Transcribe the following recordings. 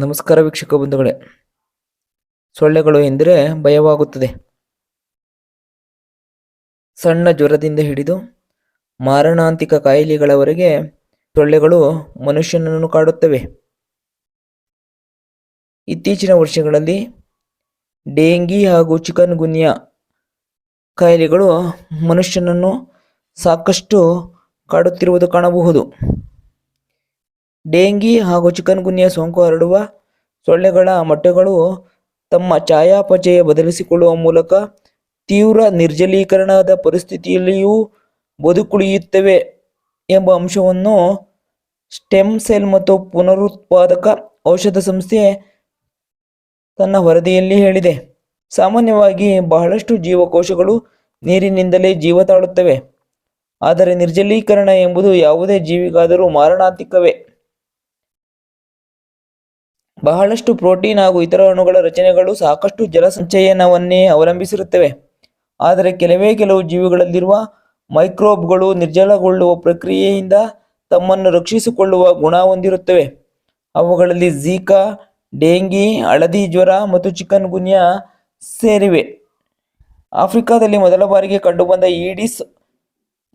ನಮಸ್ಕಾರ ವೀಕ್ಷಕ ಬಂಧುಗಳೇ. ಸೊಳ್ಳೆಗಳು ಎಂದರೆ ಭಯವಾಗುತ್ತದೆ. ಸಣ್ಣ ಜ್ವರದಿಂದ ಹಿಡಿದು ಮಾರಣಾಂತಿಕ ಕಾಯಿಲೆಗಳವರೆಗೆ ಸೊಳ್ಳೆಗಳು ಮನುಷ್ಯನನ್ನು ಕಾಡುತ್ತವೆ. ಇತ್ತೀಚಿನ ವರ್ಷಗಳಲ್ಲಿ ಡೆಂಗಿ ಹಾಗೂ ಚಿಕನ್ ಗುನ್ಯಾ ಕಾಯಿಲೆಗಳು ಮನುಷ್ಯನನ್ನು ಸಾಕಷ್ಟು ಕಾಡುತ್ತಿರುವುದು ಕಾಣಬಹುದು. ಡೆಂಗಿ ಹಾಗೂ ಚಿಕನ್ ಗುನ್ಯಾ ಸೋಂಕು ಹರಡುವ ಸೊಳ್ಳೆಗಳ ಮೊಟ್ಟೆಗಳು ತಮ್ಮ ಚಯಾಪಚಯ ಬದಲಿಸಿಕೊಳ್ಳುವ ಮೂಲಕ ತೀವ್ರ ನಿರ್ಜಲೀಕರಣದ ಪರಿಸ್ಥಿತಿಯಲ್ಲಿಯೂ ಬದುಕುಳಿಯುತ್ತವೆ ಎಂಬ ಅಂಶವನ್ನು ಸ್ಟೆಮ್ ಸೆಲ್ ಮತ್ತು ಪುನರುತ್ಪಾದಕ ಔಷಧ ಸಂಸ್ಥೆ ತನ್ನ ವರದಿಯಲ್ಲಿ ಹೇಳಿದೆ. ಸಾಮಾನ್ಯವಾಗಿ ಬಹಳಷ್ಟು ಜೀವಕೋಶಗಳು ನೀರಿನಿಂದಲೇ ಜೀವ ತಾಳುತ್ತವೆ, ಆದರೆ ನಿರ್ಜಲೀಕರಣ ಎಂಬುದು ಯಾವುದೇ ಜೀವಿಗಾದರೂ ಮಾರಣಾಂತಿಕವೇ. ಬಹಳಷ್ಟು ಪ್ರೋಟೀನ್ ಹಾಗೂ ಇತರ ಅಣುಗಳ ರಚನೆಗಳು ಸಾಕಷ್ಟು ಜಲ ಸಂಚಯನವನ್ನೇ ಅವಲಂಬಿಸಿರುತ್ತವೆ. ಆದರೆ ಕೆಲವು ಜೀವಿಗಳಲ್ಲಿರುವ ಮೈಕ್ರೋಬ್ಗಳು ನಿರ್ಜಲಗೊಳ್ಳುವ ಪ್ರಕ್ರಿಯೆಯಿಂದ ತಮ್ಮನ್ನು ರಕ್ಷಿಸಿಕೊಳ್ಳುವ ಗುಣ ಹೊಂದಿರುತ್ತವೆ. ಅವುಗಳಲ್ಲಿ ಝೀಕಾ, ಡೆಂಗಿ, ಹಳದಿ ಜ್ವರ ಮತ್ತು ಚಿಕನ್ ಗುನ್ಯಾ ಸೇರಿವೆ. ಆಫ್ರಿಕಾದಲ್ಲಿ ಮೊದಲ ಬಾರಿಗೆ ಕಂಡುಬಂದ ಈಡಿಸ್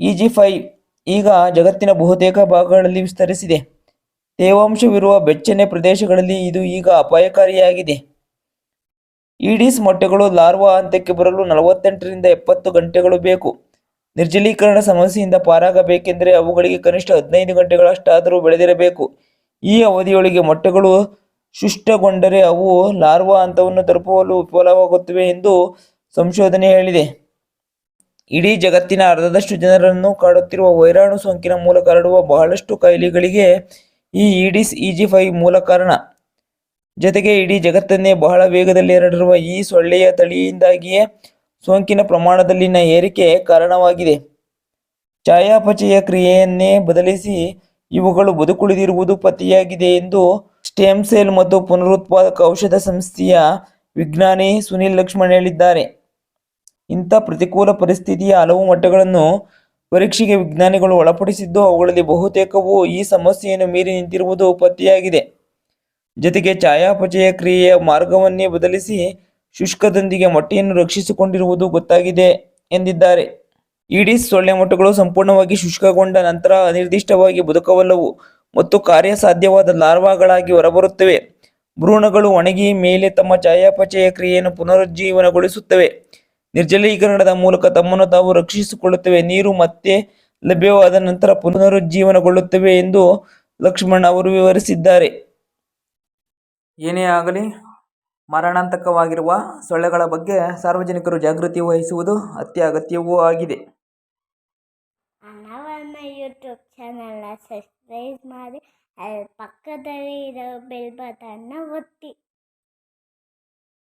EG5 ಈಗ ಜಗತ್ತಿನ ಬಹುತೇಕ ಭಾಗಗಳಲ್ಲಿ ವಿಸ್ತರಿಸಿದೆ. ತೇವಾಂಶವಿರುವ ಬೆಚ್ಚನೆ ಪ್ರದೇಶಗಳಲ್ಲಿ ಇದು ಈಗ ಅಪಾಯಕಾರಿಯಾಗಿದೆ. ಈಡಿಸ್ ಮೊಟ್ಟೆಗಳು ಲಾರ್ವಾ ಹಂತಕ್ಕೆ ಬರಲು 48ರಿಂದ 70 ಗಂಟೆಗಳು ಬೇಕು. ನಿರ್ಜಲೀಕರಣ ಸಮಸ್ಯೆಯಿಂದ ಪಾರಾಗಬೇಕೆಂದರೆ ಅವುಗಳಿಗೆ ಕನಿಷ್ಠ 15 ಗಂಟೆಗಳಷ್ಟಾದರೂ ಬೆಳೆದಿರಬೇಕು. ಈ ಅವಧಿಯೊಳಗೆ ಮೊಟ್ಟೆಗಳು ಶುಷ್ಕಗೊಂಡರೆ ಅವು ಲಾರ್ವಾ ಹಂತವನ್ನು ತಲುಪಲು ವಿಫಲವಾಗುತ್ತವೆ ಎಂದು ಸಂಶೋಧನೆ ಹೇಳಿದೆ. ಇಡೀ ಜಗತ್ತಿನ ಅರ್ಧದಷ್ಟು ಜನರನ್ನು ಕಾಡುತ್ತಿರುವ ವೈರಾಣು ಸೋಂಕಿನ ಮೂಲಕ ಹರಡುವ ಬಹಳಷ್ಟು ಕಾಯಿಲೆಗಳಿಗೆ ಈ ಈಡಿಸ್ EG5 ಮೂಲ ಕಾರಣ. ಜೊತೆಗೆ ಇಡೀ ಜಗತ್ತನ್ನೇ ಬಹಳ ವೇಗದಲ್ಲಿ ಹರಡಿರುವ ಈ ಸೊಳ್ಳೆಯ ತಳಿಯಿಂದಾಗಿಯೇ ಸೋಂಕಿನ ಪ್ರಮಾಣದಲ್ಲಿನ ಏರಿಕೆ ಕಾರಣವಾಗಿದೆ. ಚಯಾಪಚಯ ಕ್ರಿಯೆಯನ್ನೇ ಬದಲಿಸಿ ಇವುಗಳು ಬದುಕುಳಿದಿರುವುದು ಪತ್ತೆಯಾಗಿದೆ ಎಂದು ಸ್ಟೆಮ್ ಸೆಲ್ ಮತ್ತು ಪುನರುತ್ಪಾದಕ ಔಷಧ ಸಂಸ್ಥೆಯ ವಿಜ್ಞಾನಿ ಸುನಿಲ್ ಲಕ್ಷ್ಮಣ್ ಹೇಳಿದ್ದಾರೆ. ಇಂಥ ಪ್ರತಿಕೂಲ ಪರಿಸ್ಥಿತಿಯ ಹಲವು ಮೊಟ್ಟೆಗಳನ್ನು ಪರೀಕ್ಷೆಗೆ ವಿಜ್ಞಾನಿಗಳು ಒಳಪಡಿಸಿದ್ದು ಅವುಗಳಲ್ಲಿ ಬಹುತೇಕವು ಈ ಸಮಸ್ಯೆಯನ್ನು ಮೀರಿ ನಿಂತಿರುವುದು ಪತ್ತೆಯಾಗಿದೆ. ಜೊತೆಗೆ ಚಯಾಪಚಯ ಕ್ರಿಯೆಯ ಮಾರ್ಗವನ್ನೇ ಬದಲಿಸಿ ಶುಷ್ಕದೊಂದಿಗೆ ಮೊಟ್ಟೆಯನ್ನು ರಕ್ಷಿಸಿಕೊಂಡಿರುವುದು ಗೊತ್ತಾಗಿದೆ ಎಂದಿದ್ದಾರೆ. ಈಡಿಸ್ ಸೊಳ್ಳೆ ಮೊಟ್ಟೆಗಳು ಸಂಪೂರ್ಣವಾಗಿ ಶುಷ್ಕಗೊಂಡ ನಂತರ ಅನಿರ್ದಿಷ್ಟವಾಗಿ ಬದುಕಬಲ್ಲವು ಮತ್ತು ಕಾರ್ಯಸಾಧ್ಯವಾದ ಲಾರ್ವಾಗಳಾಗಿ ಹೊರಬರುತ್ತವೆ. ಭ್ರೂಣಗಳು ಒಣಗಿ ಮೇಲೆ ತಮ್ಮ ಚಯಾಪಚಯ ಕ್ರಿಯೆಯನ್ನು ಪುನರುಜ್ಜೀವನಗೊಳಿಸುತ್ತವೆ. ನಿರ್ಜಲೀಕರಣದ ಮೂಲಕ ತಮ್ಮನ್ನು ತಾವು ರಕ್ಷಿಸಿಕೊಳ್ಳುತ್ತವೆ. ನೀರು ಮತ್ತೆ ಲಭ್ಯವಾದ ನಂತರ ಪುನರುಜ್ಜೀವನಗೊಳ್ಳುತ್ತವೆ ಎಂದು ಲಕ್ಷ್ಮಣ್ ಅವರು ವಿವರಿಸಿದ್ದಾರೆ. ಏನೇ ಆಗಲಿ, ಮಾರಣಾಂತಕವಾಗಿರುವ ಸೊಳ್ಳೆಗಳ ಬಗ್ಗೆ ಸಾರ್ವಜನಿಕರು ಜಾಗೃತಿ ವಹಿಸುವುದು ಅತ್ಯಗತ್ಯವೂ ಆಗಿದೆ. ನನ್ನ ಯೂಟ್ಯೂಬ್ ಚಾನಲ್ನ ಸಬ್ಸ್ಕ್ರೈಬ್ ಮಾಡಿ, ಪಕ್ಕದಲ್ಲಿ ಇರೋ ಬೆಲ್ ಬಟನ್ನ ಒತ್ತಿ.